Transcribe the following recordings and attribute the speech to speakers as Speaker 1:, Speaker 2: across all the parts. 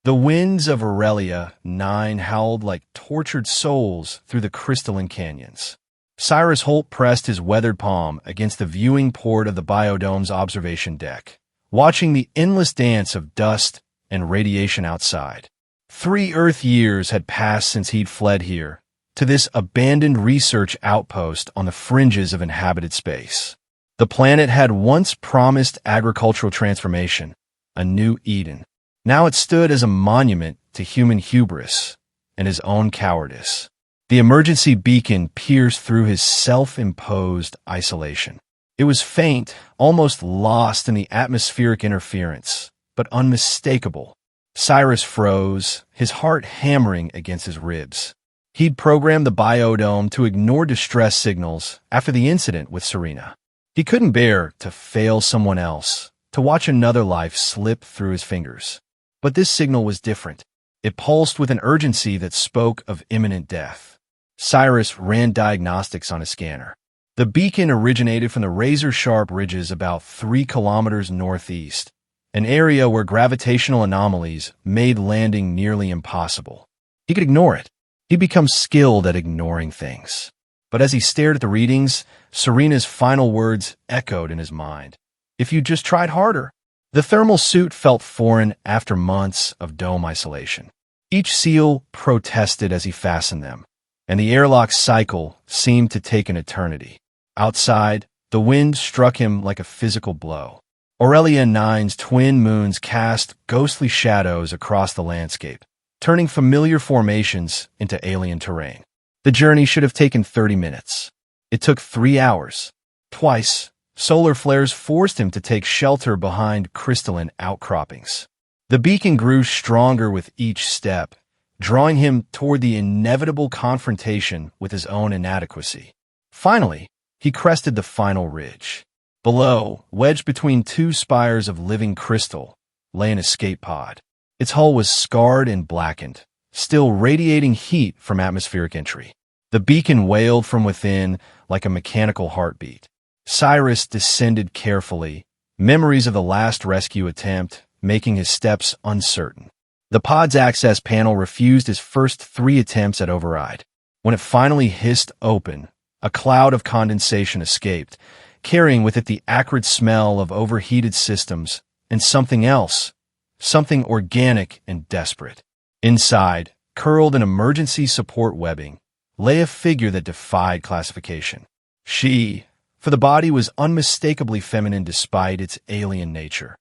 Speaker 1: The winds of Aurelia 9 howled like tortured souls through the crystalline canyons. Cyrus Holt pressed his weathered palm against the viewing port of the biodome's observation deck, watching the endless dance of dust and radiation outside. 3 Earth years had passed since he'd fled here, to this abandoned research outpost on the fringes of inhabited space. The planet had once promised agricultural transformation, a new Eden. Now it stood as a monument to human hubris and his own cowardice. The emergency beacon pierced through his self-imposed isolation. It was faint, almost lost in the atmospheric interference, but unmistakable. Cyrus froze, his heart hammering against his ribs. He'd programmed the biodome to ignore distress signals after the incident with Serena. He couldn't bear to fail someone else, to watch another life slip through his fingers. But this signal was different. It pulsed with an urgency that spoke of imminent death. Cyrus ran diagnostics on his scanner. The beacon originated from the razor-sharp ridges about 3 kilometers northeast, an area where gravitational anomalies made landing nearly impossible. He could ignore it. He'd become skilled at ignoring things. But as he stared at the readings, Serena's final words echoed in his mind. If you just tried harder. The thermal suit felt foreign after months of dome isolation. Each seal protested as he fastened them, and the airlock cycle seemed to take an eternity. Outside, the wind struck him like a physical blow. Aurelia 9's twin moons cast ghostly shadows across the landscape, turning familiar formations into alien terrain. The journey should have taken 30 minutes. It took 3 hours. Twice, solar flares forced him to take shelter behind crystalline outcroppings. The beacon grew stronger with each step, drawing him toward the inevitable confrontation with his own inadequacy. Finally, he crested the final ridge. Below, wedged between 2 spires of living crystal, lay an escape pod. Its hull was scarred and blackened, still radiating heat from atmospheric entry. The beacon wailed from within like a mechanical heartbeat. Cyrus descended carefully, memories of the last rescue attempt making his steps uncertain. The pod's access panel refused his first 3 attempts at override. When it finally hissed open, a cloud of condensation escaped, carrying with it the acrid smell of overheated systems and something else, something organic and desperate. Inside, curled in emergency support webbing, lay a figure that defied classification. She, for the body was unmistakably feminine despite its alien nature,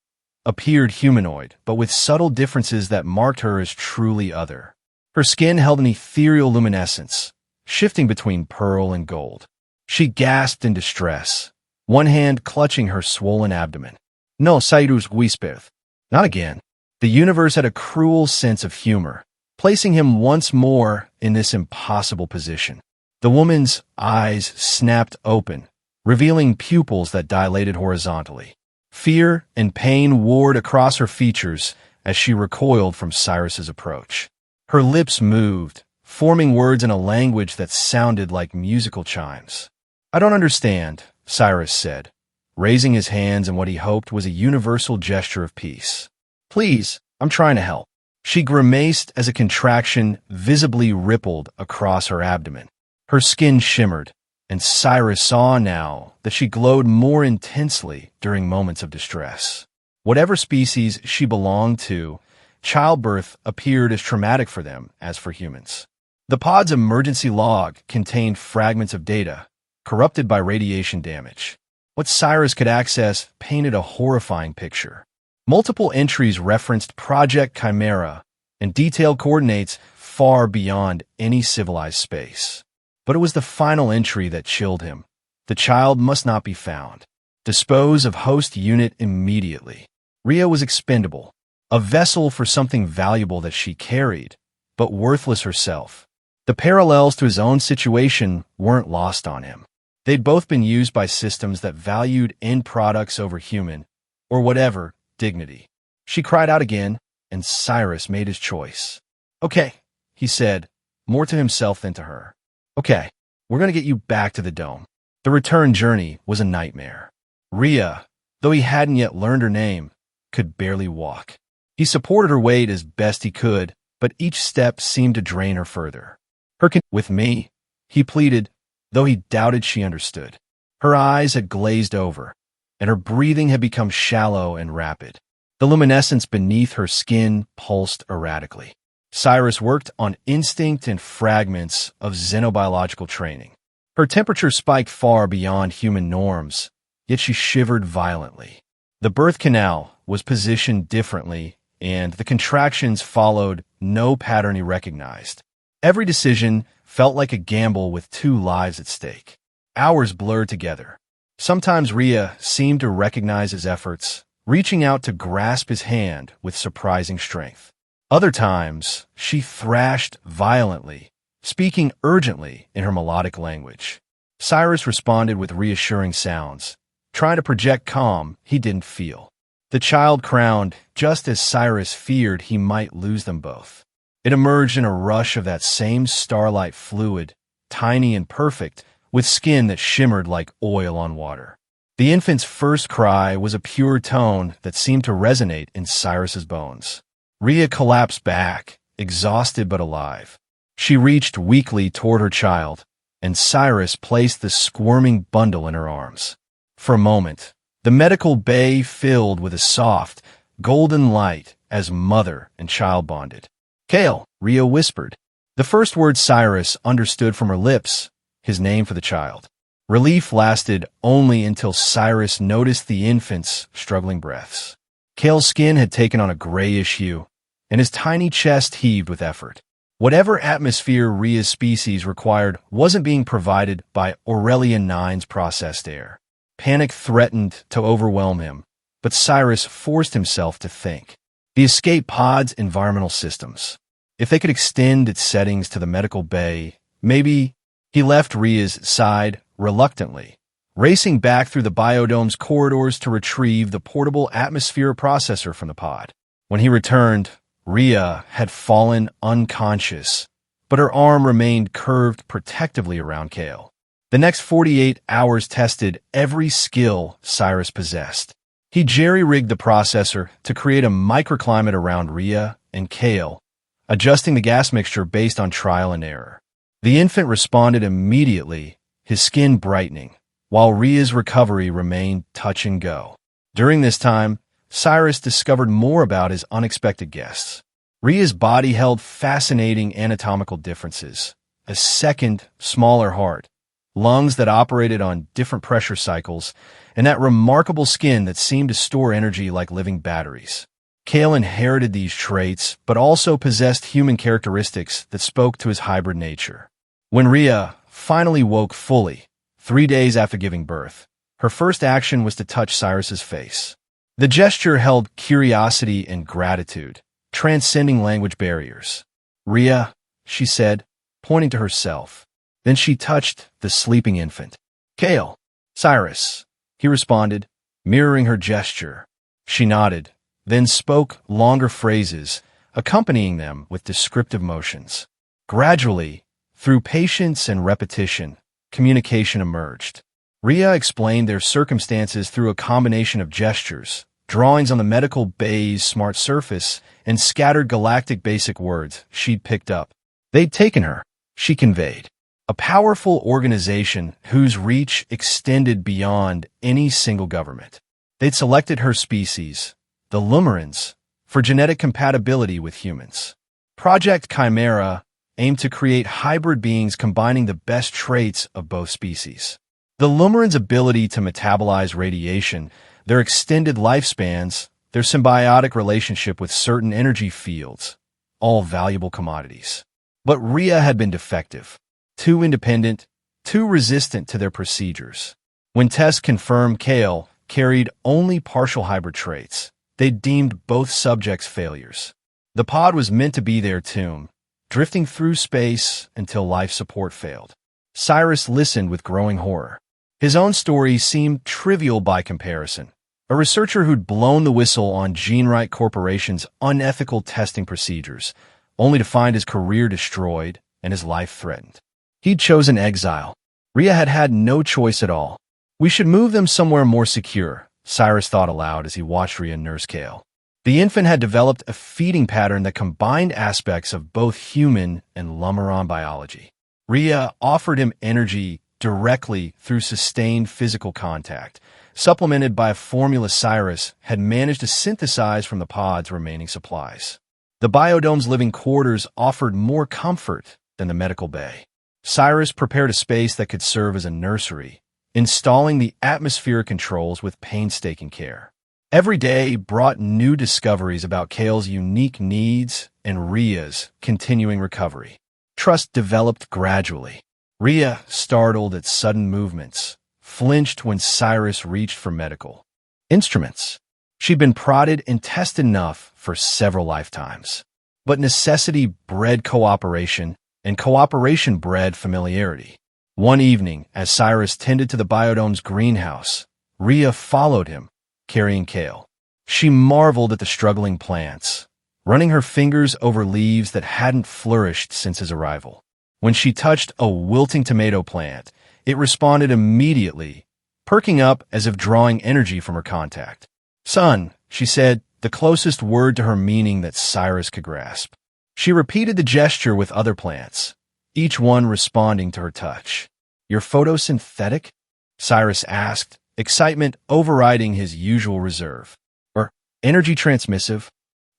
Speaker 1: appeared humanoid, but with subtle differences that marked her as truly other. Her skin held an ethereal luminescence, shifting between pearl and gold. She gasped in distress, one hand clutching her swollen abdomen. No, Cyrus whispered. Not again. The universe had a cruel sense of humor, placing him once more in this impossible position. The woman's eyes snapped open, revealing pupils that dilated horizontally. Fear and pain warred across her features as she recoiled from Cyrus's approach. Her lips moved, forming words in a language that sounded like musical chimes. I don't understand, Cyrus said, raising his hands in what he hoped was a universal gesture of peace. Please, I'm trying to help. She grimaced as a contraction visibly rippled across her abdomen. Her skin shimmered, and Cyrus saw now that she glowed more intensely during moments of distress. Whatever species she belonged to, childbirth appeared as traumatic for them as for humans. The pod's emergency log contained fragments of data, corrupted by radiation damage. What Cyrus could access painted a horrifying picture. Multiple entries referenced Project Chimera and detailed coordinates far beyond any civilized space. But it was the final entry that chilled him. The child must not be found. Dispose of host unit immediately. Ria was expendable, a vessel for something valuable that she carried, but worthless herself. The parallels to his own situation weren't lost on him. They'd both been used by systems that valued end products over human, or whatever, dignity. She cried out again, and Cyrus made his choice. Okay, he said, more to himself than to her. Okay, we're going to get you back to the dome. The return journey was a nightmare. Ria, though he hadn't yet learned her name, could barely walk. He supported her weight as best he could, but each step seemed to drain her further. With me, he pleaded, though he doubted she understood. Her eyes had glazed over, and her breathing had become shallow and rapid. The luminescence beneath her skin pulsed erratically. Cyrus worked on instinct and fragments of xenobiological training. Her temperature spiked far beyond human norms, yet she shivered violently. The birth canal was positioned differently, and the contractions followed no pattern he recognized. Every decision felt like a gamble with 2 lives at stake. Hours blurred together. Sometimes Rhea seemed to recognize his efforts, reaching out to grasp his hand with surprising strength. Other times, she thrashed violently, speaking urgently in her melodic language. Cyrus responded with reassuring sounds, trying to project calm he didn't feel. The child crowned just as Cyrus feared he might lose them both. It emerged in a rush of that same starlight fluid, tiny and perfect, with skin that shimmered like oil on water. The infant's first cry was a pure tone that seemed to resonate in Cyrus's bones. Rhea collapsed back, exhausted but alive. She reached weakly toward her child, and Cyrus placed the squirming bundle in her arms. For a moment, the medical bay filled with a soft, golden light as mother and child bonded. "Kale," Rhea whispered. The first word Cyrus understood from her lips, his name for the child. Relief lasted only until Cyrus noticed the infant's struggling breaths. Kale's skin had taken on a grayish hue, and his tiny chest heaved with effort. Whatever atmosphere Rhea's species required wasn't being provided by Aurelian 9's processed air. Panic threatened to overwhelm him, but Cyrus forced himself to think. The escape pod's environmental systems. If they could extend its settings to the medical bay, maybe. He left Rhea's side reluctantly, racing back through the biodome's corridors to retrieve the portable atmosphere processor from the pod. When he returned, Rhea had fallen unconscious, but her arm remained curved protectively around Kale. The next 48 hours tested every skill Cyrus possessed. He jerry-rigged the processor to create a microclimate around Rhea and Kale, adjusting the gas mixture based on trial and error. The infant responded immediately, his skin brightening, while Rhea's recovery remained touch and go. During this time, Cyrus discovered more about his unexpected guests. Rhea's body held fascinating anatomical differences: a second, smaller heart, lungs that operated on different pressure cycles, and that remarkable skin that seemed to store energy like living batteries. Kale inherited these traits, but also possessed human characteristics that spoke to his hybrid nature. When Rhea finally woke fully, 3 days after giving birth, her first action was to touch Cyrus's face. The gesture held curiosity and gratitude, transcending language barriers. "Rhea," she said, pointing to herself. Then she touched the sleeping infant. "Kale." "Cyrus," he responded, mirroring her gesture. She nodded, then spoke longer phrases, accompanying them with descriptive motions. Gradually, through patience and repetition, communication emerged. Rhea explained their circumstances through a combination of gestures, drawings on the medical bay's smart surface, and scattered galactic basic words she'd picked up. They'd taken her, she conveyed. A powerful organization whose reach extended beyond any single government. They'd selected her species, the Lumerans, for genetic compatibility with humans. Project Chimera aimed to create hybrid beings combining the best traits of both species. The Lumerans' ability to metabolize radiation, their extended lifespans, their symbiotic relationship with certain energy fields, all valuable commodities. But Rhea had been defective, too independent, too resistant to their procedures. When tests confirmed Kale carried only partial hybrid traits, they deemed both subjects failures. The pod was meant to be their tomb, drifting through space until life support failed. Cyrus listened with growing horror. His own story seemed trivial by comparison. A researcher who'd blown the whistle on GeneRight Corporation's unethical testing procedures, only to find his career destroyed and his life threatened. He'd chosen exile. Rhea had had no choice at all. "We should move them somewhere more secure," Cyrus thought aloud as he watched Rhea nurse Kale. The infant had developed a feeding pattern that combined aspects of both human and Lummeron biology. Rhea offered him energy directly through sustained physical contact, supplemented by a formula Cyrus had managed to synthesize from the pod's remaining supplies. The biodome's living quarters offered more comfort than the medical bay. Cyrus prepared a space that could serve as a nursery, installing the atmospheric controls with painstaking care. Every day brought new discoveries about Kale's unique needs and Rhea's continuing recovery. Trust developed gradually. Rhea, startled at sudden movements, flinched when Cyrus reached for medical instruments. She'd been prodded and tested enough for several lifetimes. But necessity bred cooperation, and cooperation bred familiarity. One evening, as Cyrus tended to the biodome's greenhouse, Rhea followed him, carrying Kale. She marveled at the struggling plants, running her fingers over leaves that hadn't flourished since his arrival. When she touched a wilting tomato plant, it responded immediately, perking up as if drawing energy from her contact. "Son," she said, the closest word to her meaning that Cyrus could grasp. She repeated the gesture with other plants, each one responding to her touch. "You're photosynthetic?" Cyrus asked, excitement overriding his usual reserve. "Or energy transmissive?"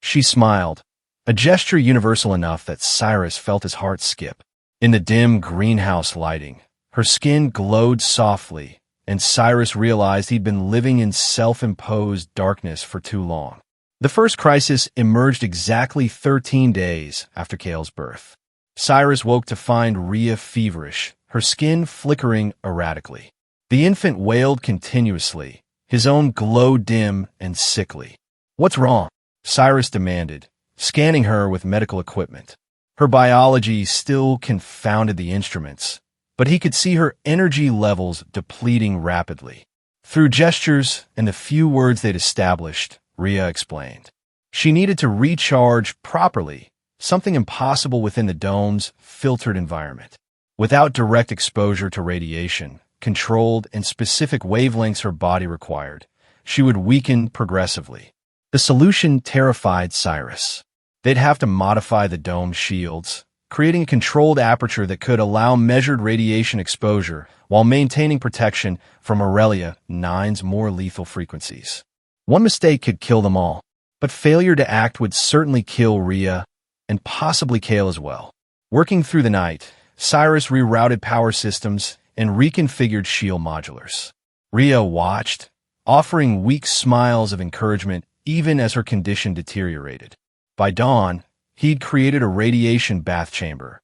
Speaker 1: She smiled, a gesture universal enough that Cyrus felt his heart skip. In the dim greenhouse lighting, her skin glowed softly, and Cyrus realized he'd been living in self-imposed darkness for too long. The first crisis emerged exactly 13 days after Kale's birth. Cyrus woke to find Rhea feverish, her skin flickering erratically. The infant wailed continuously, his own glow dim and sickly. "What's wrong?" Cyrus demanded, scanning her with medical equipment. Her biology still confounded the instruments, but he could see her energy levels depleting rapidly. Through gestures and the few words they'd established, Rhea explained. She needed to recharge properly, something impossible within the dome's filtered environment. Without direct exposure to radiation, controlled and specific wavelengths her body required, she would weaken progressively. The solution terrified Cyrus. They'd have to modify the dome's shields, creating a controlled aperture that could allow measured radiation exposure while maintaining protection from Aurelia 9's more lethal frequencies. One mistake could kill them all, but failure to act would certainly kill Rhea and possibly Kale as well. Working through the night, Cyrus rerouted power systems and reconfigured shield modulars. Rhea watched, offering weak smiles of encouragement even as her condition deteriorated. By dawn, he'd created a radiation bath chamber,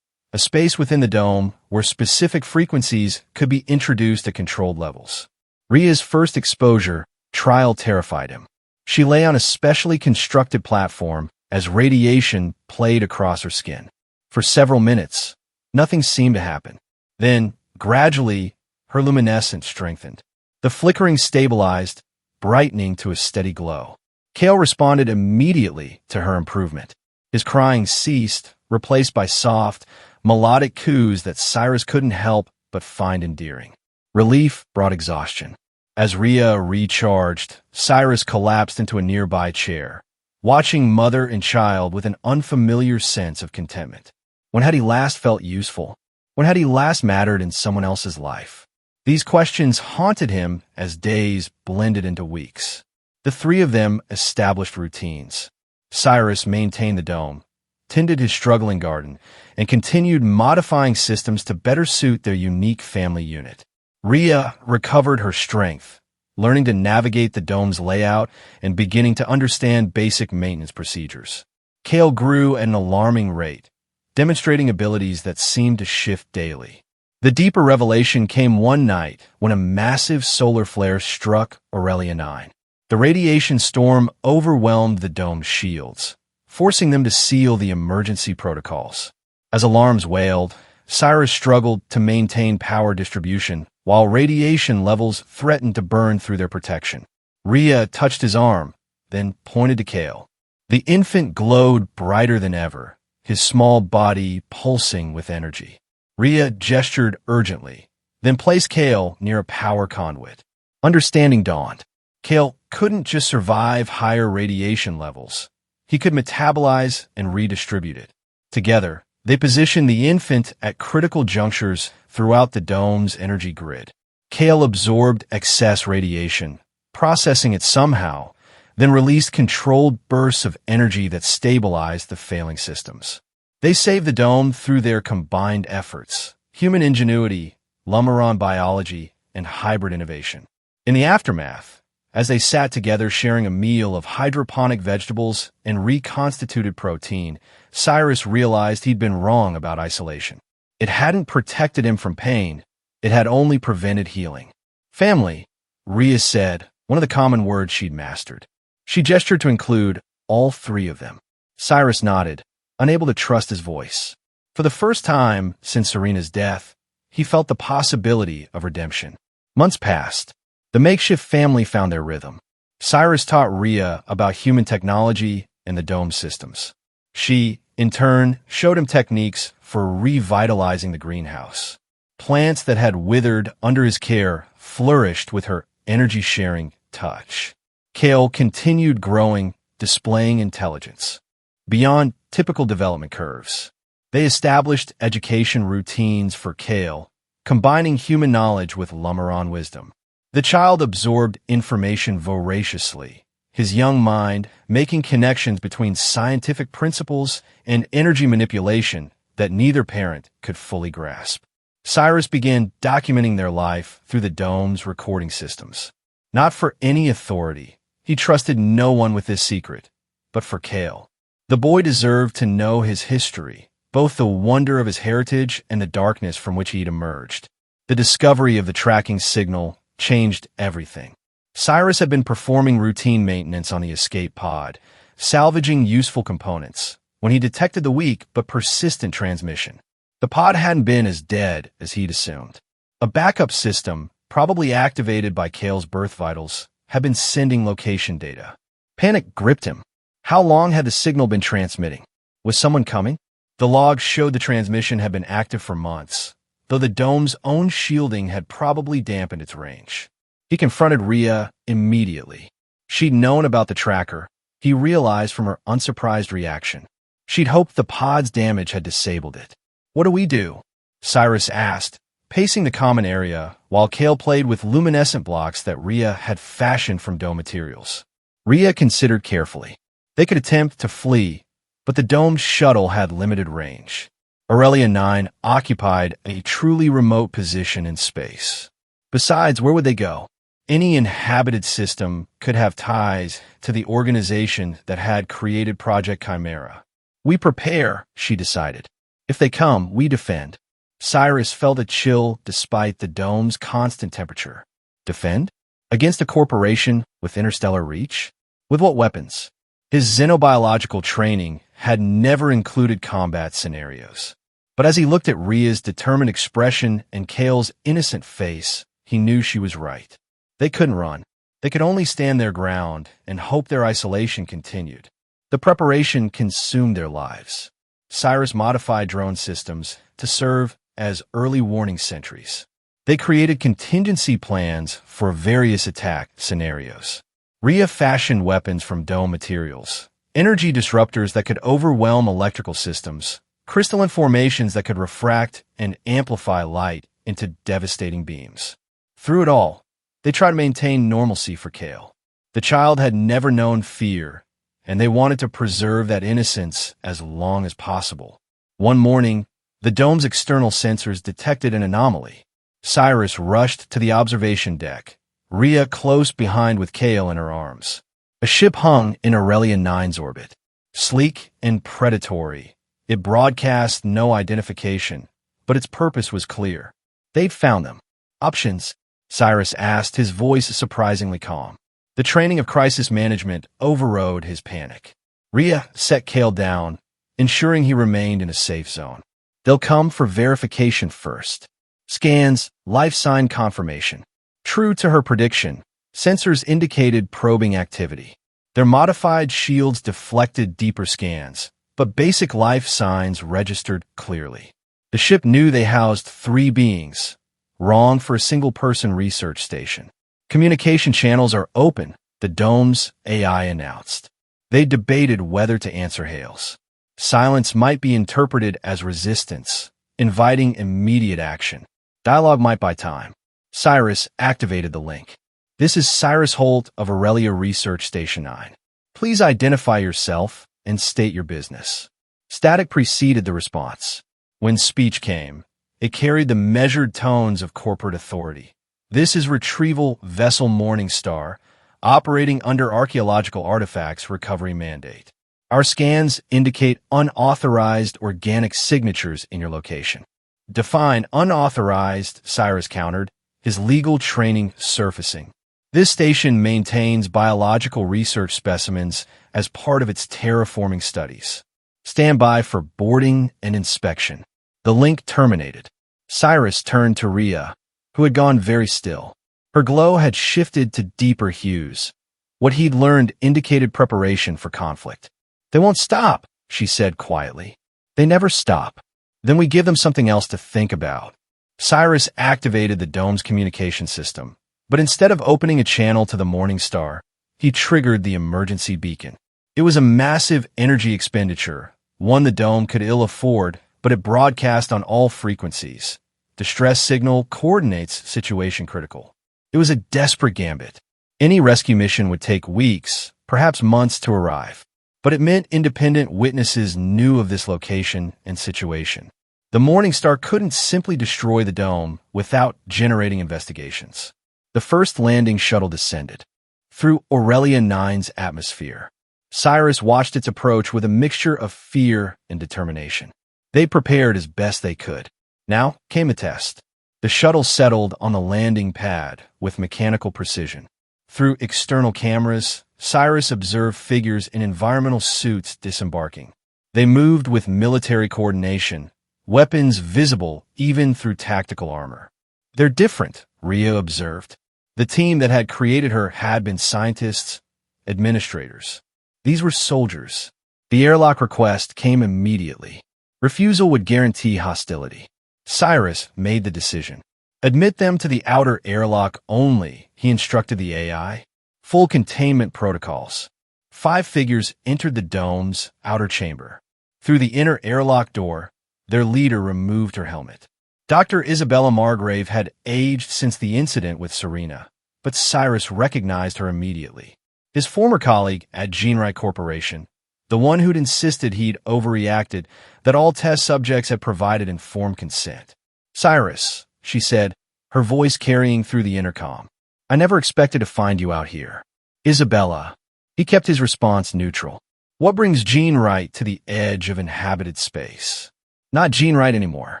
Speaker 1: a space within the dome where specific frequencies could be introduced at controlled levels. Rhea's first exposure trial terrified him. She lay on a specially constructed platform as radiation played across her skin. For several minutes, nothing seemed to happen. Then, gradually, her luminescence strengthened. The flickering stabilized, brightening to a steady glow. Kale responded immediately to her improvement. His crying ceased, replaced by soft, melodic coos that Cyrus couldn't help but find endearing. Relief brought exhaustion. As Rhea recharged, Cyrus collapsed into a nearby chair, watching mother and child with an unfamiliar sense of contentment. When had he last felt useful? When had he last mattered in someone else's life? These questions haunted him as days blended into weeks. The three of them established routines. Cyrus maintained the dome, tended his struggling garden, and continued modifying systems to better suit their unique family unit. Rhea recovered her strength, learning to navigate the dome's layout and beginning to understand basic maintenance procedures. Kale grew at an alarming rate, demonstrating abilities that seemed to shift daily. The deeper revelation came one night when a massive solar flare struck Aurelia 9. The radiation storm overwhelmed the dome's shields, forcing them to seal the emergency protocols. As alarms wailed, Cyrus struggled to maintain power distribution while radiation levels threatened to burn through their protection. Rhea touched his arm, then pointed to Kale. The infant glowed brighter than ever, his small body pulsing with energy. Rhea gestured urgently, then placed Kale near a power conduit. Understanding dawned. Kale couldn't just survive higher radiation levels. He could metabolize and redistribute it. Together, they positioned the infant at critical junctures throughout the dome's energy grid. Kale absorbed excess radiation, processing it somehow, then released controlled bursts of energy that stabilized the failing systems. They saved the dome through their combined efforts: human ingenuity, Lummeron biology, and hybrid innovation. In the aftermath, as they sat together sharing a meal of hydroponic vegetables and reconstituted protein, Cyrus realized he'd been wrong about isolation. It hadn't protected him from pain, it had only prevented healing. Family, Rhea said, one of the common words she'd mastered. She gestured to include all three of them. Cyrus nodded, unable to trust his voice. For the first time since Serena's death, he felt the possibility of redemption. Months passed. The makeshift family found their rhythm. Cyrus taught Rhea about human technology and the dome systems. She, in turn, showed him techniques for revitalizing the greenhouse. Plants that had withered under his care flourished with her energy-sharing touch. Kale continued growing, displaying intelligence beyond typical development curves. They established education routines for Kale, combining human knowledge with Lummeron wisdom. The child absorbed information voraciously, his young mind making connections between scientific principles and energy manipulation that neither parent could fully grasp. Cyrus began documenting their life through the dome's recording systems. Not for any authority. He trusted no one with this secret, but for Kale. The boy deserved to know his history, both the wonder of his heritage and the darkness from which he'd emerged. The discovery of the tracking signal changed everything. Cyrus had been performing routine maintenance on the escape pod, salvaging useful components, when he detected the weak but persistent transmission. The pod hadn't been as dead as he'd assumed. A backup system, probably activated by Kale's birth vitals, had been sending location data. Panic gripped him. How long had the signal been transmitting? Was someone coming? The logs showed the transmission had been active for months, though the dome's own shielding had probably dampened its range. He confronted Rhea immediately. She'd known about the tracker, he realized from her unsurprised reaction. She'd hoped the pod's damage had disabled it. "What do we do?" Cyrus asked, pacing the common area while Kale played with luminescent blocks that Rhea had fashioned from dome materials. Rhea considered carefully. They could attempt to flee, but the domed shuttle had limited range. Aurelia 9 occupied a truly remote position in space. Besides, where would they go? Any inhabited system could have ties to the organization that had created Project Chimera. "We prepare," she decided. "If they come, we defend." Cyrus felt a chill despite the dome's constant temperature. Defend? Against a corporation with interstellar reach? With what weapons? His xenobiological training had never included combat scenarios. But as he looked at Rhea's determined expression and Kale's innocent face, he knew she was right. They couldn't run. They could only stand their ground and hope their isolation continued. The preparation consumed their lives. Cyrus modified drone systems to serve as early warning sentries. They created contingency plans for various attack scenarios. Rhea fashioned weapons from dome materials, energy disruptors that could overwhelm electrical systems, crystalline formations that could refract and amplify light into devastating beams. Through it all, they tried to maintain normalcy for Kale. The child had never known fear, and they wanted to preserve that innocence as long as possible. One morning, the dome's external sensors detected an anomaly. Cyrus rushed to the observation deck, Rhea close behind with Kale in her arms. A ship hung in Aurelia 9's orbit. Sleek and predatory, it broadcast no identification, but its purpose was clear. They'd found them. "Options?" Cyrus asked, his voice surprisingly calm. The training of crisis management overrode his panic. Rhea set Kale down, ensuring he remained in a safe zone. "They'll come for verification first. Scans, life sign confirmation." True to her prediction, sensors indicated probing activity. Their modified shields deflected deeper scans, but basic life signs registered clearly. The ship knew they housed 3 beings, wrong for a single-person research station. Communication channels are open, the dome's AI announced. They debated whether to answer hails. Silence might be interpreted as resistance, inviting immediate action. Dialogue might buy time. Cyrus activated the link. This is Cyrus Holt of Aurelia Research Station 9. Please identify yourself and state your business. Static preceded the response. When speech came, it carried the measured tones of corporate authority. This is Retrieval Vessel Morningstar, operating under Archaeological Artifacts Recovery Mandate. Our scans indicate unauthorized organic signatures in your location. Define unauthorized, Cyrus countered, his legal training surfacing. This station maintains biological research specimens as part of its terraforming studies. Stand by for boarding and inspection. The link terminated. Cyrus turned to Rhea, who had gone very still. Her glow had shifted to deeper hues. What he'd learned indicated preparation for conflict. They won't stop, she said quietly. They never stop. Then we give them something else to think about. Cyrus activated the dome's communication system, but instead of opening a channel to the Morningstar, he triggered the emergency beacon. It was a massive energy expenditure, one the dome could ill afford, but it broadcast on all frequencies. Distress signal coordinates situation critical. It was a desperate gambit. Any rescue mission would take weeks, perhaps months to arrive. But it meant independent witnesses knew of this location and situation. The Morningstar couldn't simply destroy the dome without generating investigations. The first landing shuttle descended through Aurelia 9's atmosphere. Cyrus watched its approach with a mixture of fear and determination. They prepared as best they could. Now came the test. The shuttle settled on the landing pad with mechanical precision. Through external cameras, Cyrus observed figures in environmental suits disembarking. They moved with military coordination, weapons visible even through tactical armor. They're different, Rhea observed. The team that had created her had been scientists, administrators. These were soldiers. The airlock request came immediately. Refusal would guarantee hostility. Cyrus made the decision. Admit them to the outer airlock only, he instructed the AI. Full containment protocols. 5 figures entered the dome's outer chamber. Through the inner airlock door, their leader removed her helmet. Dr. Isabella Margrave had aged since the incident with Serena, but Cyrus recognized her immediately. His former colleague at GeneRight Corporation, the one who'd insisted he'd overreacted, that all test subjects had provided informed consent. Cyrus, she said, her voice carrying through the intercom. I never expected to find you out here. Isabella. He kept his response neutral. What brings GeneRight to the edge of inhabited space? Not GeneRight anymore.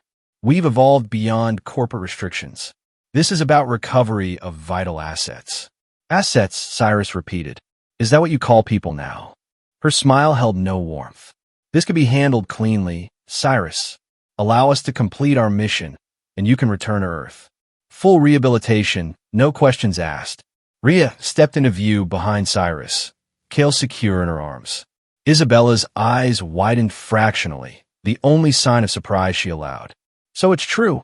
Speaker 1: We've evolved beyond corporate restrictions. This is about recovery of vital assets. Assets, Cyrus repeated. Is that what you call people now? Her smile held no warmth. This could be handled cleanly, Cyrus. Allow us to complete our mission, and you can return to Earth. Full rehabilitation, no questions asked. Rhea stepped into view behind Cyrus, Kale secure in her arms. Isabella's eyes widened fractionally, the only sign of surprise she allowed. So it's true,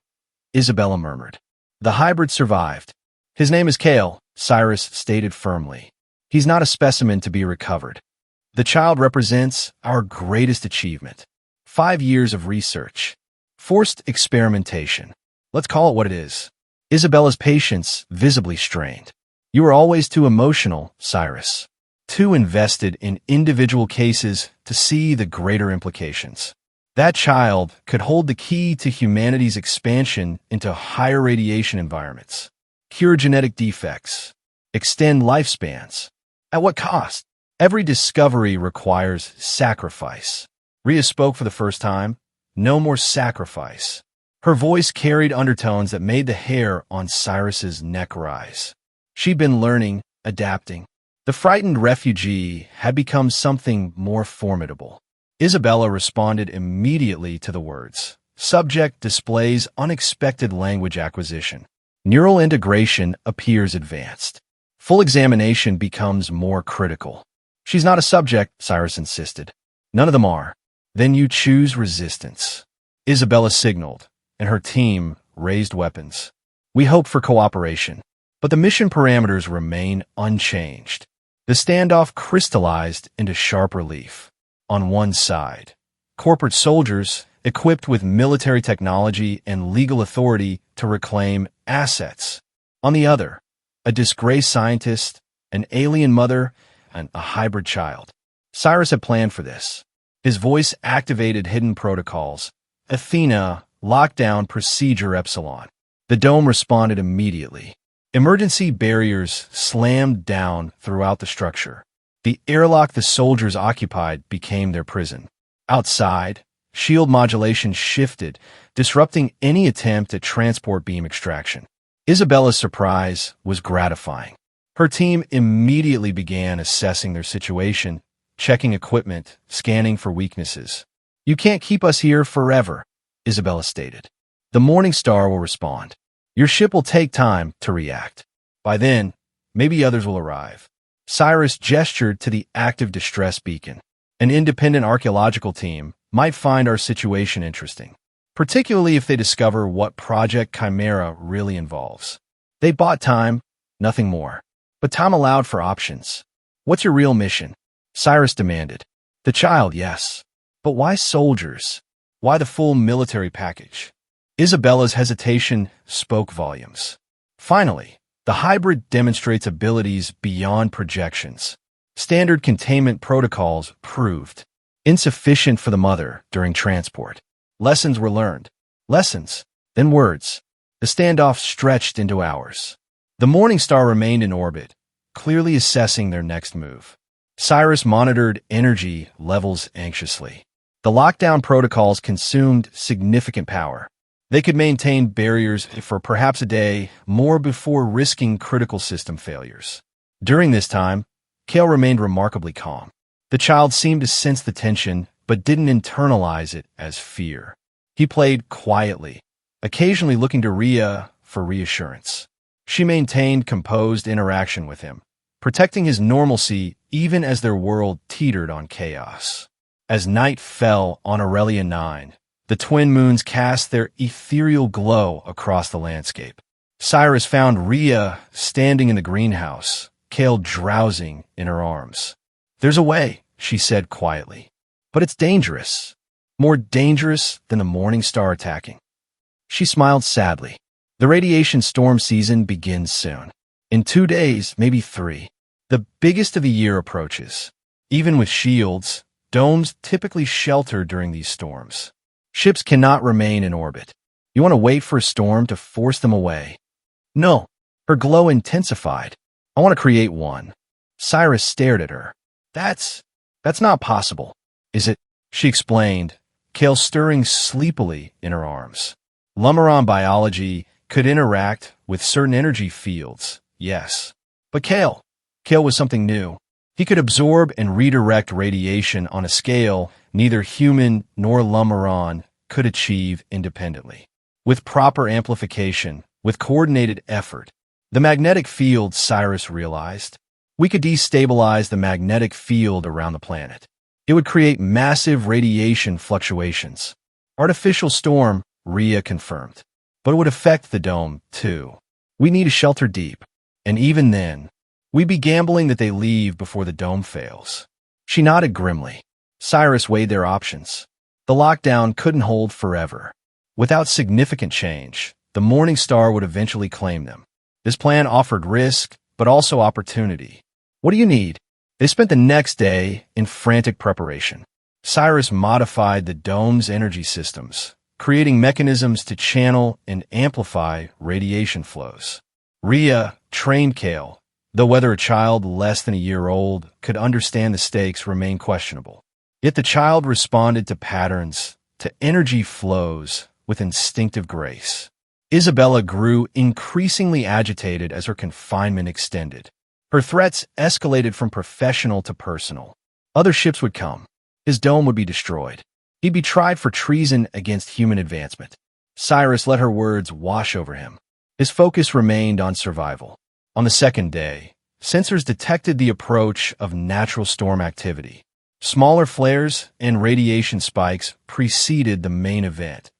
Speaker 1: Isabella murmured. The hybrid survived. His name is Kale, Cyrus stated firmly. He's not a specimen to be recovered. The child represents our greatest achievement. 5 years of research. Forced experimentation. Let's call it what it is. Isabella's patience visibly strained. You were always too emotional, Cyrus. Too invested in individual cases to see the greater implications. That child could hold the key to humanity's expansion into higher radiation environments. Cure genetic defects. Extend lifespans. At what cost? Every discovery requires sacrifice. Rhea spoke for the first time. No more sacrifice. Her voice carried undertones that made the hair on Cyrus's neck rise. She'd been learning, adapting. The frightened refugee had become something more formidable. Isabella responded immediately to the words. Subject displays unexpected language acquisition. Neural integration appears advanced. Full examination becomes more critical. She's not a subject, Cyrus insisted. None of them are. Then you choose resistance. Isabella signaled, and her team raised weapons. We hope for cooperation. But the mission parameters remain unchanged. The standoff crystallized into sharp relief. On one side, corporate soldiers equipped with military technology and legal authority to reclaim assets. On the other, a disgraced scientist, an alien mother, and a hybrid child. Cyrus had planned for this. His voice activated hidden protocols. Athena, lockdown procedure Epsilon. The dome responded immediately. Emergency barriers slammed down throughout the structure. The airlock the soldiers occupied became their prison. Outside, shield modulation shifted, disrupting any attempt at transport beam extraction. Isabella's surprise was gratifying. Her team immediately began assessing their situation, checking equipment, scanning for weaknesses. "You can't keep us here forever," Isabella stated. "The Morning Star will respond. Your ship will take time to react. By then, maybe others will arrive." Cyrus gestured to the active distress beacon. "An independent archaeological team might find our situation interesting, particularly if they discover what Project Chimera really involves." They bought time, nothing more. But time allowed for options. "What's your real mission?" Cyrus demanded. "The child, yes. But why soldiers? Why the full military package?" Isabella's hesitation spoke volumes. Finally, the hybrid demonstrates abilities beyond projections. Standard containment protocols proved insufficient for the mother during transport. Lessons were learned. Lessons, then words. The standoff stretched into hours. The Morning Star remained in orbit, clearly assessing their next move. Cyrus monitored energy levels anxiously. The lockdown protocols consumed significant power. They could maintain barriers for perhaps a day more before risking critical system failures. During this time, Kale remained remarkably calm. The child seemed to sense the tension, but didn't internalize it as fear. He played quietly, occasionally looking to Rhea for reassurance. She maintained composed interaction with him, protecting his normalcy even as their world teetered on chaos. As night fell on Aurelia 9, the twin moons cast their ethereal glow across the landscape. Cyrus found Rhea standing in the greenhouse, Kale drowsing in her arms. "There's a way," she said quietly. "But it's dangerous. More dangerous than the Morning Star attacking." She smiled sadly. "The radiation storm season begins soon. In 2 days, maybe 3. The biggest of the year approaches. Even with shields, domes typically shelter during these storms. Ships cannot remain in orbit. You want to wait for a storm to force them away?" "No." Her glow intensified. "I want to create one." Cyrus stared at her. That's not possible." "Is it?" she explained, Kale stirring sleepily in her arms. Lumaran biology could interact with certain energy fields, yes. But Kale was something new. He could absorb and redirect radiation on a scale neither human nor Lumaran could achieve independently. With proper amplification, with coordinated effort, the magnetic field, Cyrus realized, we could destabilize the magnetic field around the planet. It would create massive radiation fluctuations. Artificial storm, Rhea confirmed. But it would affect the dome, too. We need a shelter deep. And even then, we'd be gambling that they leave before the dome fails. She nodded grimly. Cyrus weighed their options. The lockdown couldn't hold forever. Without significant change, the Morning Star would eventually claim them. This plan offered risk, but also opportunity. "What do you need?" They spent the next day in frantic preparation. Cyrus modified the dome's energy systems, creating mechanisms to channel and amplify radiation flows. Rhea trained Kale, though whether a child less than a year old could understand the stakes remained questionable. Yet the child responded to patterns, to energy flows, with instinctive grace. Isabella grew increasingly agitated as her confinement extended. Her threats escalated from professional to personal. Other ships would come. His dome would be destroyed. He'd be tried for treason against human advancement. Cyrus let her words wash over him. His focus remained on survival. On the second day, sensors detected the approach of natural storm activity. Smaller flares and radiation spikes preceded the main event.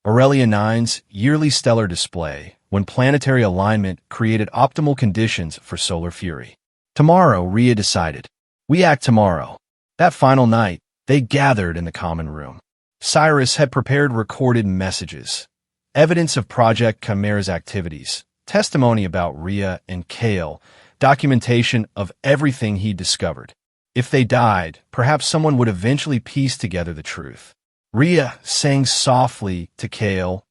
Speaker 1: Aurelia 9's yearly stellar display, when planetary alignment created optimal conditions for solar fury. Tomorrow, Rhea decided. We act tomorrow. That final night, they gathered in the common room. Cyrus had prepared recorded messages, evidence of Project Chimera's activities, testimony about Rhea and Kale, documentation of everything he discovered. If they died, perhaps someone would eventually piece together the truth. Rhea sang softly to Kale,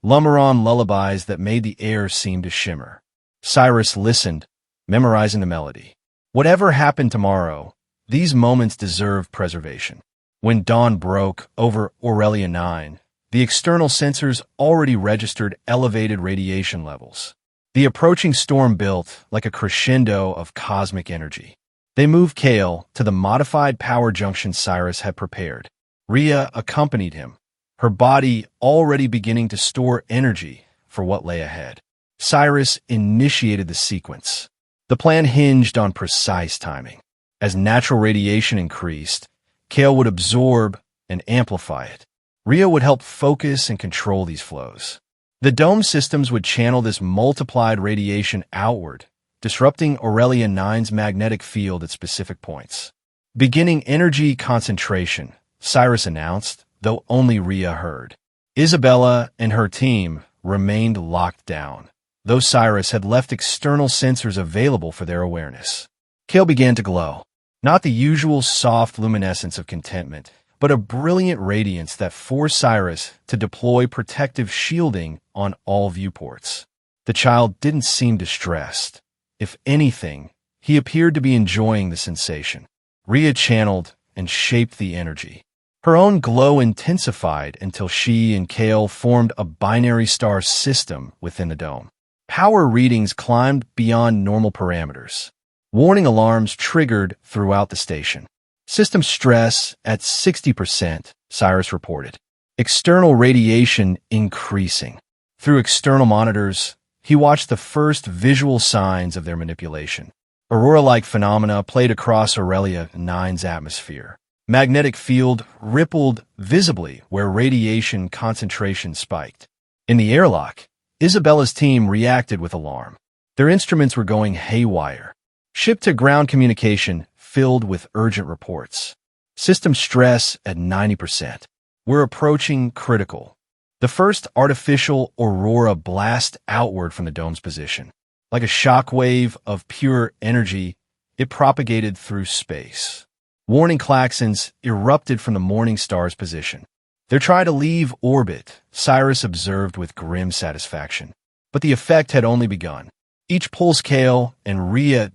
Speaker 1: Lumaron lullabies that made the air seem to shimmer. Cyrus listened, memorizing the melody. Whatever happened tomorrow, these moments deserve preservation. When dawn broke over Aurelia 9, the external sensors already registered elevated radiation levels. The approaching storm built like a crescendo of cosmic energy. They moved Kale to the modified power junction Cyrus had prepared. Rhea accompanied him, her body already beginning to store energy for what lay ahead. Cyrus initiated the sequence. The plan hinged on precise timing. As natural radiation increased, Kale would absorb and amplify it. Rhea would help focus and control these flows. The dome systems would channel this multiplied radiation outward, disrupting Aurelia 9's magnetic field at specific points. Beginning energy concentration, Cyrus announced, though only Rhea heard. Isabella and her team remained locked down, though Cyrus had left external sensors available for their awareness. Kale began to glow, not the usual soft luminescence of contentment, but a brilliant radiance that forced Cyrus to deploy protective shielding on all viewports. The child didn't seem distressed. If anything, he appeared to be enjoying the sensation. Rhea channeled and shaped the energy. Her own glow intensified until she and Kale formed a binary star system within the dome. Power readings climbed beyond normal parameters. Warning alarms triggered throughout the station. System stress at 60%, Cyrus reported. External radiation increasing. Through external monitors, he watched the first visual signs of their manipulation. Aurora-like phenomena played across Aurelia 9's atmosphere. Magnetic field rippled visibly where radiation concentration spiked. In the airlock, Isabella's team reacted with alarm. Their instruments were going haywire. Ship-to-ground communication filled with urgent reports. System stress at 90%. We're approaching critical. The first artificial aurora blast outward from the dome's position. Like a shockwave of pure energy, it propagated through space. Warning klaxons erupted from the morning star's position. They're trying to leave orbit, Cyrus observed with grim satisfaction. But the effect had only begun. Each pulse Kale and Rhea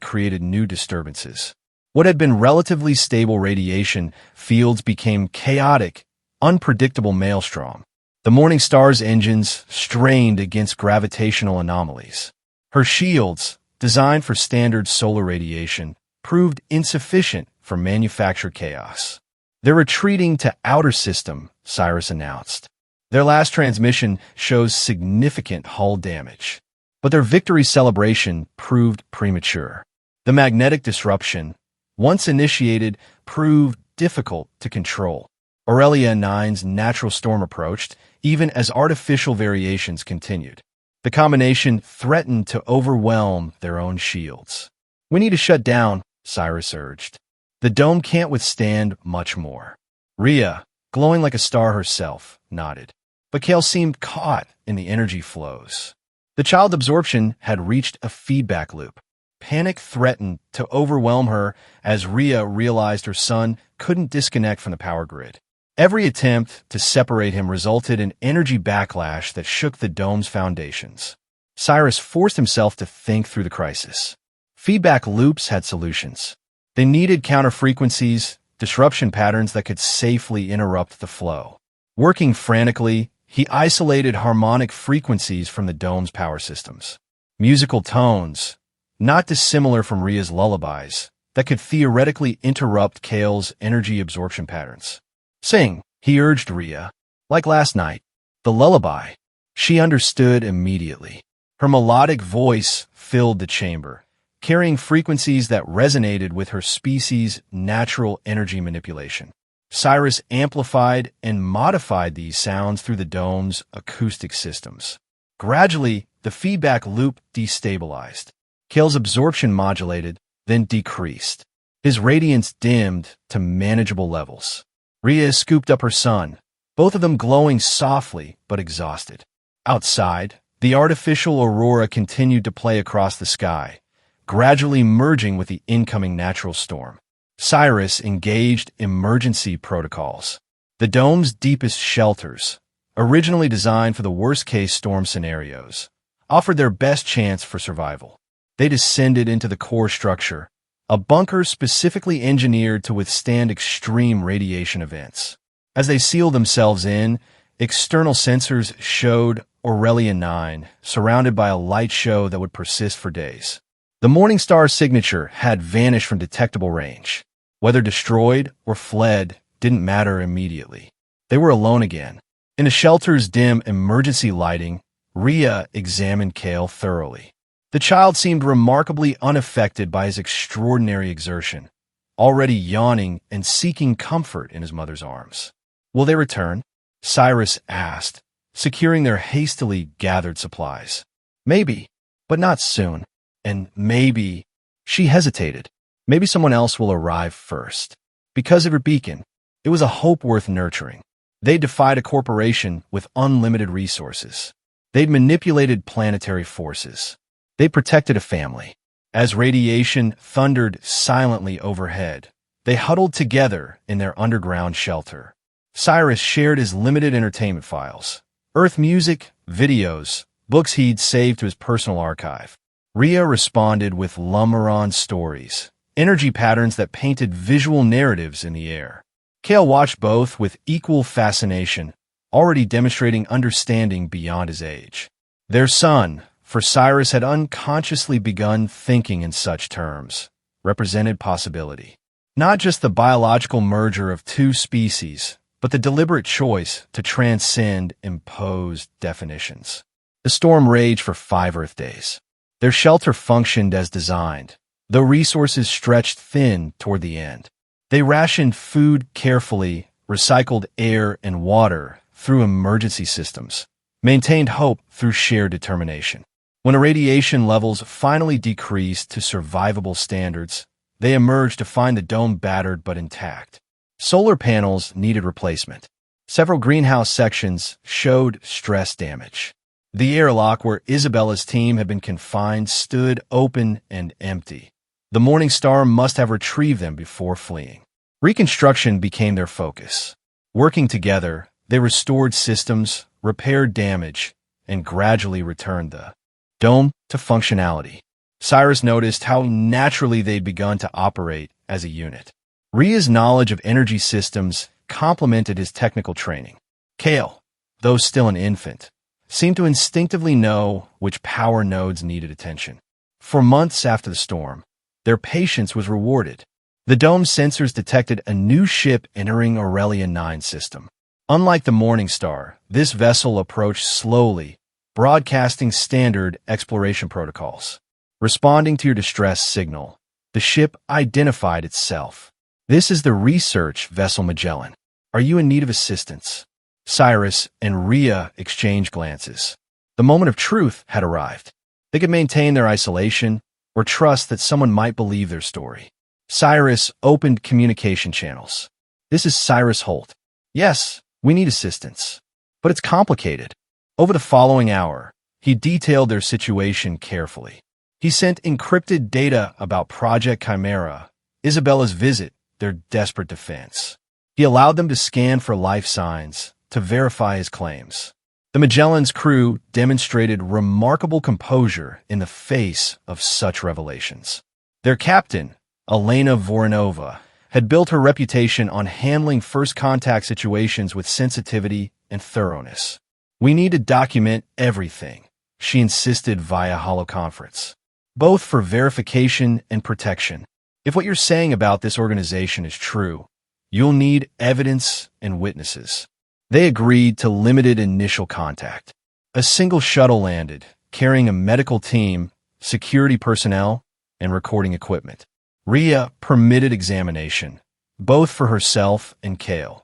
Speaker 1: created new disturbances. What had been relatively stable radiation fields became chaotic, unpredictable maelstrom. The Morning Star's engines strained against gravitational anomalies. Her shields, designed for standard solar radiation, proved insufficient for manufactured chaos. They're retreating to outer system, Cyrus announced. Their last transmission shows significant hull damage. But their victory celebration proved premature. The magnetic disruption, once initiated, proved difficult to control. Aurelia 9's natural storm approached, even as artificial variations continued. The combination threatened to overwhelm their own shields. We need to shut down, Cyrus urged. The dome can't withstand much more. Rhea, glowing like a star herself, nodded. But Kale seemed caught in the energy flows. The child absorption had reached a feedback loop. Panic threatened to overwhelm her as Rhea realized her son couldn't disconnect from the power grid. Every attempt to separate him resulted in energy backlash that shook the dome's foundations. Cyrus forced himself to think through the crisis. Feedback loops had solutions. They needed counter-frequencies, disruption patterns that could safely interrupt the flow. Working frantically, he isolated harmonic frequencies from the dome's power systems. Musical tones, not dissimilar from Rhea's lullabies, that could theoretically interrupt Kale's energy absorption patterns. Sing, he urged Rhea. Like last night. The lullaby. She understood immediately. Her melodic voice filled the chamber, carrying frequencies that resonated with her species' natural energy manipulation. Cyrus amplified and modified these sounds through the dome's acoustic systems. Gradually, the feedback loop destabilized. Kale's absorption modulated, then decreased. His radiance dimmed to manageable levels. Rhea scooped up her son, both of them glowing softly but exhausted. Outside, the artificial aurora continued to play across the sky, gradually merging with the incoming natural storm. Cyrus engaged emergency protocols. The dome's deepest shelters, originally designed for the worst-case storm scenarios, offered their best chance for survival. They descended into the core structure, a bunker specifically engineered to withstand extreme radiation events. As they sealed themselves in, external sensors showed Aurelia 9, surrounded by a light show that would persist for days. The Morningstar signature had vanished from detectable range. Whether destroyed or fled didn't matter immediately. They were alone again. In the shelter's dim emergency lighting, Rhea examined Kale thoroughly. The child seemed remarkably unaffected by his extraordinary exertion, already yawning and seeking comfort in his mother's arms. "Will they return?" Cyrus asked, securing their hastily gathered supplies. "Maybe, but not soon. And maybe—" She hesitated. "Maybe someone else will arrive first." Because of her beacon, it was a hope worth nurturing. They defied a corporation with unlimited resources. They'd manipulated planetary forces. They protected a family. As radiation thundered silently overhead, they huddled together in their underground shelter. Cyrus shared his limited entertainment files, Earth music, videos, books he'd saved to his personal archive. Rhea responded with Lumaran stories, energy patterns that painted visual narratives in the air. Kale watched both with equal fascination, already demonstrating understanding beyond his age. Their son, for Cyrus had unconsciously begun thinking in such terms, represented possibility. Not just the biological merger of two species, but the deliberate choice to transcend imposed definitions. The storm raged for 5 Earth days. Their shelter functioned as designed, though resources stretched thin toward the end. They rationed food carefully, recycled air and water through emergency systems, maintained hope through shared determination. When irradiation levels finally decreased to survivable standards, they emerged to find the dome battered but intact. Solar panels needed replacement. Several greenhouse sections showed stress damage. The airlock where Isabella's team had been confined stood open and empty. The Morningstar must have retrieved them before fleeing. Reconstruction became their focus. Working together, they restored systems, repaired damage, and gradually returned the dome to functionality. Cyrus noticed how naturally they'd begun to operate as a unit. Rhea's knowledge of energy systems complemented his technical training. Kale, though still an infant, seemed to instinctively know which power nodes needed attention. For months after the storm, their patience was rewarded. The dome's sensors detected a new ship entering Aurelia 9 system. Unlike the Morningstar, this vessel approached slowly, broadcasting standard exploration protocols. Responding to your distress signal, the ship identified itself. "This is the research vessel Magellan. Are you in need of assistance?" Cyrus and Rhea exchanged glances. The moment of truth had arrived. They could maintain their isolation or trust that someone might believe their story. Cyrus opened communication channels. "This is Cyrus Holt. Yes, we need assistance, but it's complicated." Over the following hour, he detailed their situation carefully. He sent encrypted data about Project Chimera, Isabella's visit, their desperate defense. He allowed them to scan for life signs to verify his claims. The Magellan's crew demonstrated remarkable composure in the face of such revelations. Their captain, Elena Voronova, had built her reputation on handling first-contact situations with sensitivity and thoroughness. "We need to document everything," she insisted via holoconference, "both for verification and protection. If what you're saying about this organization is true, you'll need evidence and witnesses." They agreed to limited initial contact. A single shuttle landed, carrying a medical team, security personnel, and recording equipment. Rhea permitted examination, both for herself and Kale,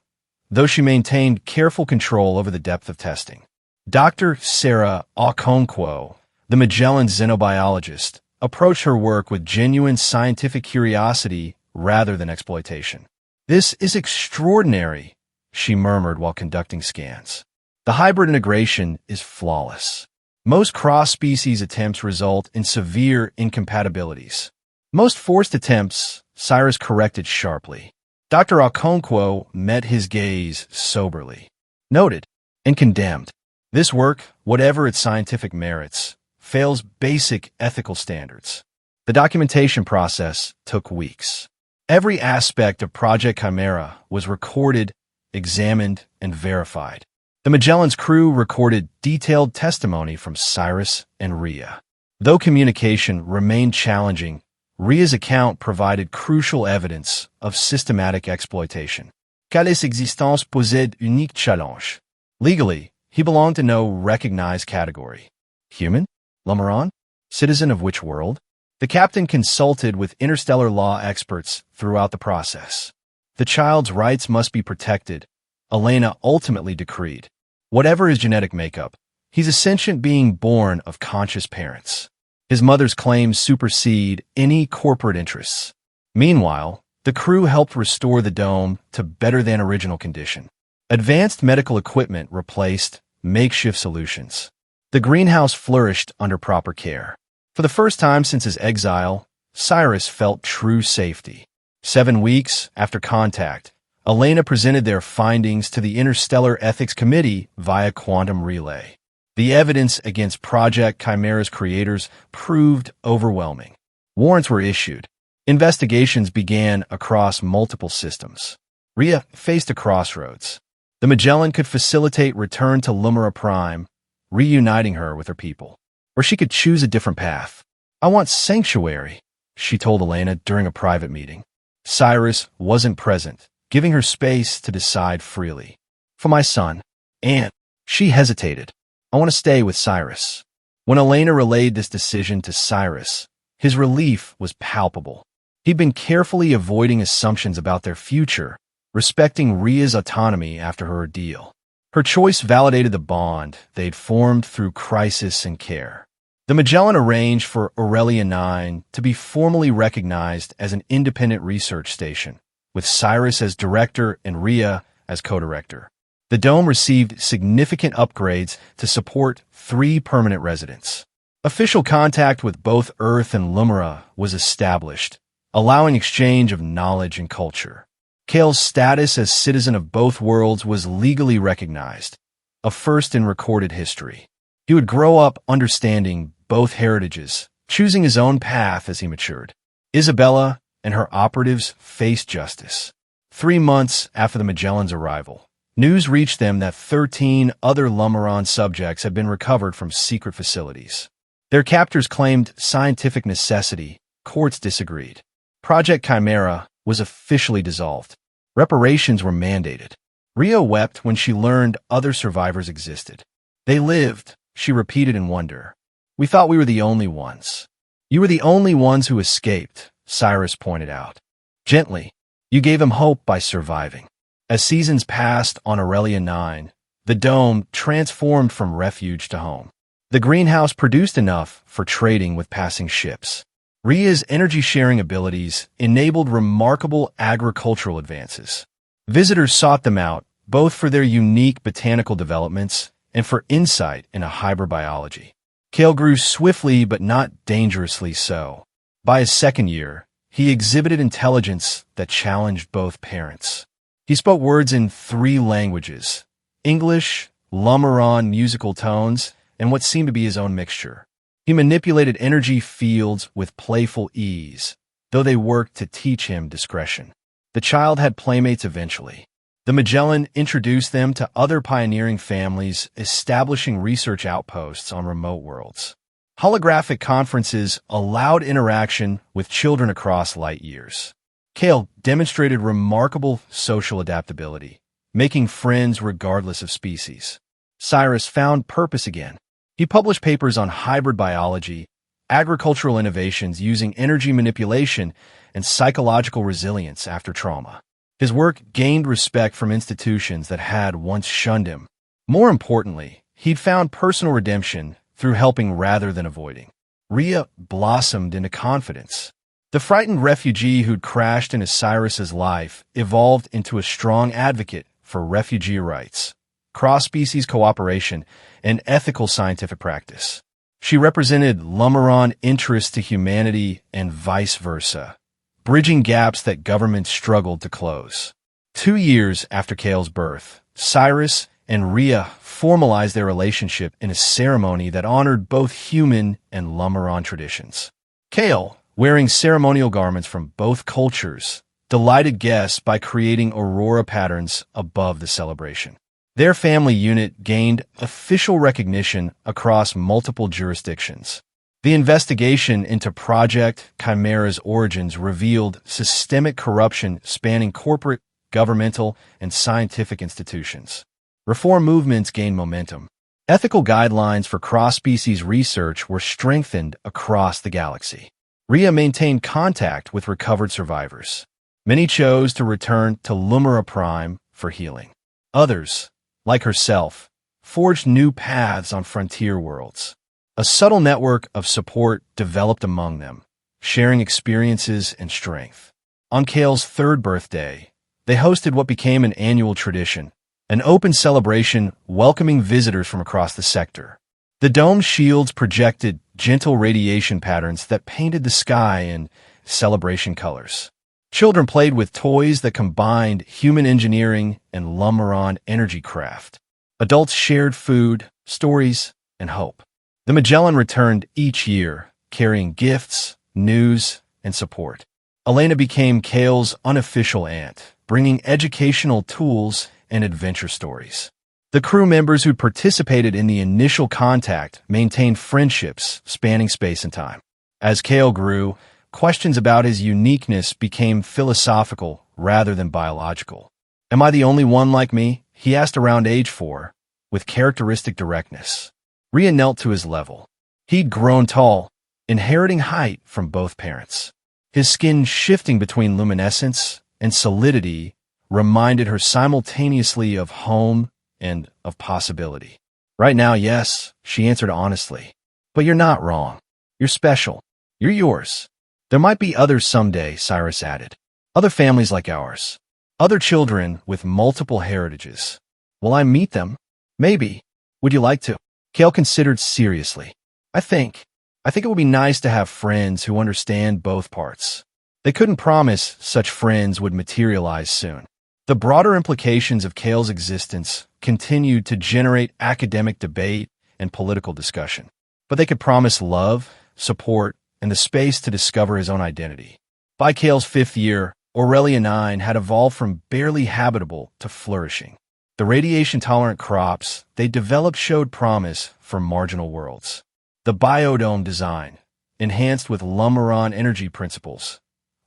Speaker 1: though she maintained careful control over the depth of testing. Dr. Sarah Okonkwo, the Magellan xenobiologist, approached her work with genuine scientific curiosity rather than exploitation. "This is extraordinary," she murmured while conducting scans. "The hybrid integration is flawless. Most cross-species attempts result in severe incompatibilities. Most forced attempts," Cyrus corrected sharply. Dr. Okonkwo met his gaze soberly. "Noted and condemned. This work, whatever its scientific merits, fails basic ethical standards." The documentation process took weeks. Every aspect of Project Chimera was recorded, examined, and verified. The Magellan's crew recorded detailed testimony from Cyrus and Rhea. Though communication remained challenging, Rhea's account provided crucial evidence of systematic exploitation. Calais' existence posait unique challenge. Legally, he belonged to no recognized category. Human? Lamaran? Citizen of which world? The captain consulted with interstellar law experts throughout the process. The child's rights must be protected, Elena ultimately decreed. Whatever his genetic makeup, he's a sentient being born of conscious parents. His mother's claims supersede any corporate interests. Meanwhile, the crew helped restore the dome to better than original condition. Advanced medical equipment replaced makeshift solutions. The greenhouse flourished under proper care. For the first time since his exile, Cyrus felt true safety. 7 weeks after contact, Elena presented their findings to the Interstellar Ethics Committee via quantum relay. The evidence against Project Chimera's creators proved overwhelming. Warrants were issued. Investigations began across multiple systems. Rhea faced a crossroads. The Magellan could facilitate return to Lumira Prime, reuniting her with her people. Or she could choose a different path. "I want sanctuary," she told Elena during a private meeting. Cyrus wasn't present, giving her space to decide freely. "For my son." And she hesitated. "I want to stay with Cyrus." When Elena relayed this decision to Cyrus, his relief was palpable. He'd been carefully avoiding assumptions about their future, respecting Rhea's autonomy after her ordeal. Her choice validated the bond they'd formed through crisis and care. The Magellan arranged for Aurelia 9 to be formally recognized as an independent research station, with Cyrus as director and Rhea as co-director. The dome received significant upgrades to support 3 permanent residents. Official contact with both Earth and Lumira was established, allowing exchange of knowledge and culture. Kale's status as citizen of both worlds was legally recognized, a first in recorded history. He would grow up understanding both heritages, choosing his own path as he matured. Isabella and her operatives faced justice. 3 months after the Magellan's arrival, news reached them that 13 other Lumaran subjects had been recovered from secret facilities. Their captors claimed scientific necessity. Courts disagreed. Project Chimera was officially dissolved. Reparations were mandated. Rio wept when she learned other survivors existed. "They lived," she repeated in wonder. "We thought we were the only ones." "You were the only ones who escaped," Cyrus pointed out. Gently, "you gave him hope by surviving." As seasons passed on Aurelia 9, the dome transformed from refuge to home. The greenhouse produced enough for trading with passing ships. Rhea's energy-sharing abilities enabled remarkable agricultural advances. Visitors sought them out, both for their unique botanical developments and for insight into hybrid biology. Kale grew swiftly but not dangerously so. By his 2nd year, he exhibited intelligence that challenged both parents. He spoke words in 3 languages: English, Lumaran musical tones, and what seemed to be his own mixture. He manipulated energy fields with playful ease, though they worked to teach him discretion. The child had playmates eventually. The Magellan introduced them to other pioneering families, establishing research outposts on remote worlds. Holographic conferences allowed interaction with children across light years. Kale demonstrated remarkable social adaptability, making friends regardless of species. Cyrus found purpose again. He published papers on hybrid biology, agricultural innovations using energy manipulation, and psychological resilience after trauma. His work gained respect from institutions that had once shunned him. More importantly, he'd found personal redemption through helping rather than avoiding. Rhea blossomed into confidence. The frightened refugee who'd crashed into Cyrus's life evolved into a strong advocate for refugee rights, cross-species cooperation, and ethical scientific practice. She represented Lumaran interests to humanity and vice versa, bridging gaps that governments struggled to close. 2 years after Kale's birth, Cyrus and Rhea formalized their relationship in a ceremony that honored both human and Lumaran traditions. Kale, wearing ceremonial garments from both cultures, delighted guests by creating aurora patterns above the celebration. Their family unit gained official recognition across multiple jurisdictions. The investigation into Project Chimera's origins revealed systemic corruption spanning corporate, governmental, and scientific institutions. Reform movements gained momentum. Ethical guidelines for cross-species research were strengthened across the galaxy. Rhea maintained contact with recovered survivors. Many chose to return to Lumira Prime for healing. Others, like herself, forged new paths on frontier worlds. A subtle network of support developed among them, sharing experiences and strength. On Kale's 3rd birthday, they hosted what became an annual tradition, an open celebration welcoming visitors from across the sector. The dome's shields projected gentle radiation patterns that painted the sky in celebration colors. Children played with toys that combined human engineering and Lumaran energy craft. Adults shared food, stories, and hope. The Magellan returned each year, carrying gifts, news, and support. Elena became Kale's unofficial aunt, bringing educational tools and adventure stories. The crew members who participated in the initial contact maintained friendships spanning space and time. As Kale grew, questions about his uniqueness became philosophical rather than biological. "Am I the only one like me?" he asked around age 4, with characteristic directness. Rhea knelt to his level. He'd grown tall, inheriting height from both parents. His skin shifting between luminescence and solidity reminded her simultaneously of home and of possibility. "Right now, yes," she answered honestly. "But you're not wrong. You're special. You're yours. There might be others someday," Cyrus added. "Other families like ours. Other children with multiple heritages. Will I meet them? Maybe. Would you like to?" Kale considered seriously. I think it would be nice to have friends who understand both parts." They couldn't promise such friends would materialize soon. The broader implications of Kale's existence continued to generate academic debate and political discussion. But they could promise love, support, and the space to discover his own identity. By Kale's 5th year, Aurelia 9 had evolved from barely habitable to flourishing. The radiation-tolerant crops they developed showed promise for marginal worlds. The biodome design, enhanced with Lumaran energy principles,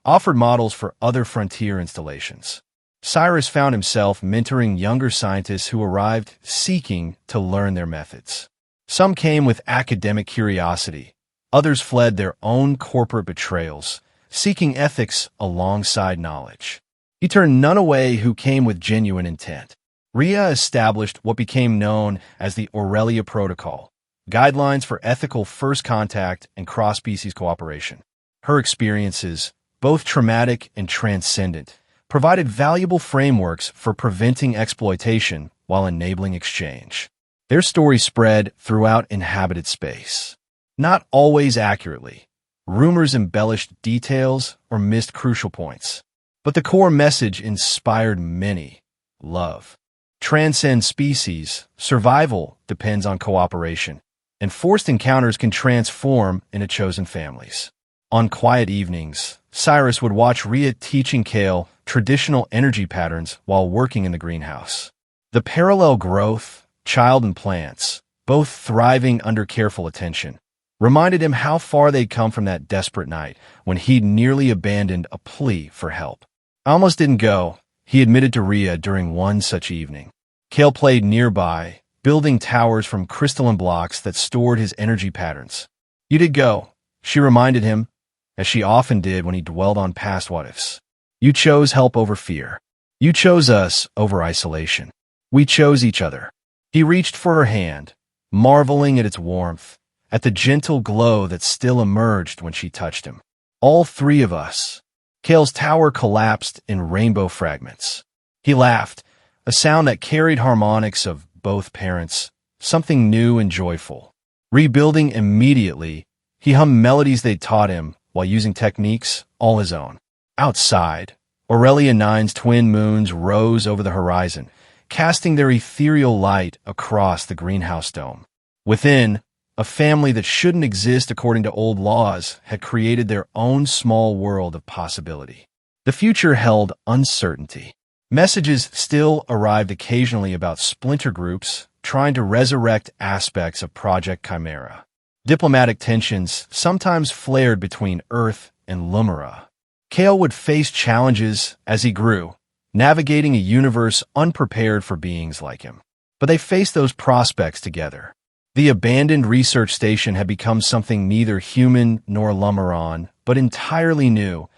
Speaker 1: offered models for other frontier installations. Cyrus found himself mentoring younger scientists who arrived seeking to learn their methods. Some came with academic curiosity. Others fled their own corporate betrayals, seeking ethics alongside knowledge. He turned none away who came with genuine intent. Rhea established what became known as the Aurelia Protocol, guidelines for ethical first contact and cross-species cooperation. Her experiences, both traumatic and transcendent, provided valuable frameworks for preventing exploitation while enabling exchange. Their story spread throughout inhabited space. Not always accurately. Rumors embellished details or missed crucial points. But the core message inspired many. Love transcends species, survival depends on cooperation, and forced encounters can transform into chosen families. On quiet evenings, Cyrus would watch Rhea teaching Kale traditional energy patterns while working in the greenhouse. The parallel growth, child and plants, both thriving under careful attention, reminded him how far they'd come from that desperate night when he'd nearly abandoned a plea for help. "I almost didn't go," he admitted to Rhea during one such evening. Kale played nearby, building towers from crystalline blocks that stored his energy patterns. "You did go," she reminded him, as she often did when he dwelled on past what-ifs. "You chose help over fear. You chose us over isolation. We chose each other." He reached for her hand, marveling at its warmth, at the gentle glow that still emerged when she touched him. All three of us. Kale's tower collapsed in rainbow fragments. He laughed, a sound that carried harmonics of both parents, something new and joyful. Rebuilding immediately, he hummed melodies they'd taught him while using techniques all his own. Outside, Aurelia Nine's twin moons rose over the horizon, casting their ethereal light across the greenhouse dome. Within, a family that shouldn't exist according to old laws had created their own small world of possibility. The future held uncertainty. Messages still arrived occasionally about splinter groups trying to resurrect aspects of Project Chimera. Diplomatic tensions sometimes flared between Earth and Lumira. Kale would face challenges as he grew, navigating a universe unprepared for beings like him. But they faced those prospects together. The abandoned research station had become something neither human nor Lumiran, but entirely new,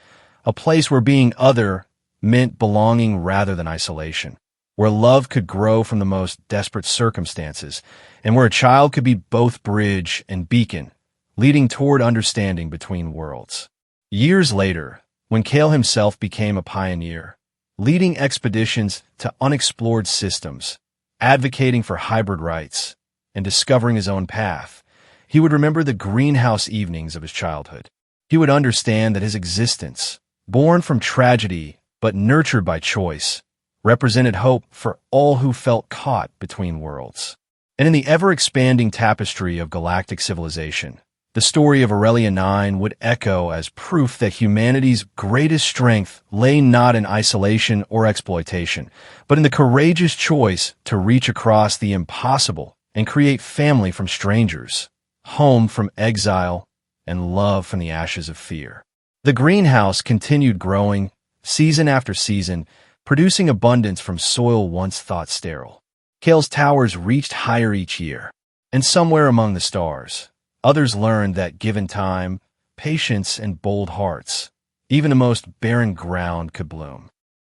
Speaker 1: a place where being other meant belonging rather than isolation, where love could grow from the most desperate circumstances, and where a child could be both bridge and beacon, leading toward understanding between worlds. Years later, when Kale himself became a pioneer, leading expeditions to unexplored systems, advocating for hybrid rights, and discovering his own path, he would remember the greenhouse evenings of his childhood. He would understand that his existence, born from tragedy but nurtured by choice, represented hope for all who felt caught between worlds. And in the ever-expanding tapestry of galactic civilization, the story of Aurelia 9 would echo as proof that humanity's greatest strength lay not in isolation or exploitation, but in the courageous choice to reach across the impossible and create family from strangers, home from exile, and love from the ashes of fear. The greenhouse continued growing, season after season, producing abundance from soil once thought sterile. Kale's towers reached higher each year, and somewhere among the stars, others learned that given time, patience, and bold hearts, even the most barren ground could bloom.